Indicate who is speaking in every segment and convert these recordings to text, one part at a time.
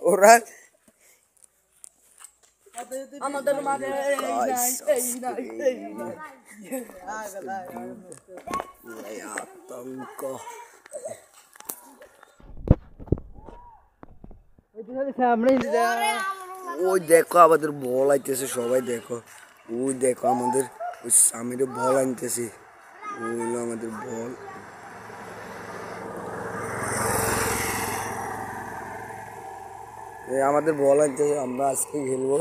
Speaker 1: ওরা
Speaker 2: আমাদের মাঝে
Speaker 1: আতঙ্ক ওই দেখো আমাদের বল আইতেছে সবাই দেখো ওই দেখো আমাদের ওই সামিরে বল আনতেছে ওই হলো আমাদের বল আমাদের বল আনতেছে আমরা আজকে খেলবো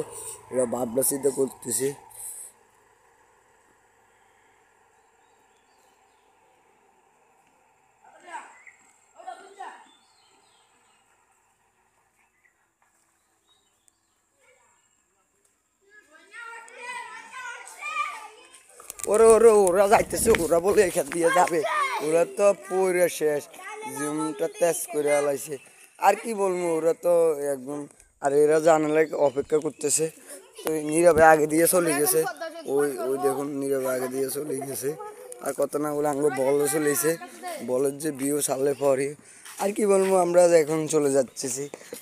Speaker 1: এরা ভাবনা চিন্তা করতেছি ওরা যাইতেছে ওরা বলে এখান দিয়ে যাবে ওরা তো পরে শেষ জিমটা তেজ করে আলাইছে আর কি বলবো ওরা তো একদম আর এরা জানালে অপেক্ষা করতেছে তো নীরবে আগে দিয়ে চলে গেছে ওই ওই দেখুন নীরবে আগে দিয়ে চলে গেছে আর কত না বলে আঙ্গ বলও চলেছে বলের যে বিয়ে সালে পরে আর কি বলবো আমরা এখন চলে যাচ্ছি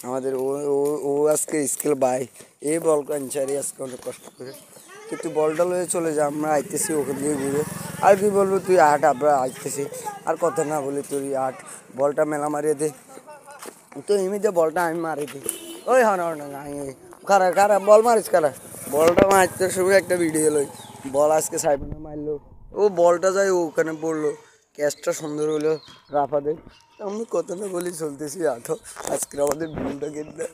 Speaker 1: আমাদের ও আজকে স্কেল বাই এই বল কাঞ্চারি আজকে অনেক কষ্ট করে তো তুই বলটা লয়ে চলে যা আমরা আইতেছি ওখান দিয়ে ঘুরে আর কি বলবো তুই আট আমরা আসতেছি আর কথা না বলি তুই আট বলটা মেলা মারিয়ে দে তো এমনিতে বলটা আমি মারি দিই ওই হন কারা কারা বল মারিস কারা বলটা মারতে সময় একটা ভিডিও লই বল আজকে সাইডে মারলো ও বলটা যায় ওখানে পড়লো ক্যাচটা সুন্দর হলো রাফা দেয় আমি কত না বলি চলতেছি আঠো আজকে আমাদের ভিডিওটা কেটে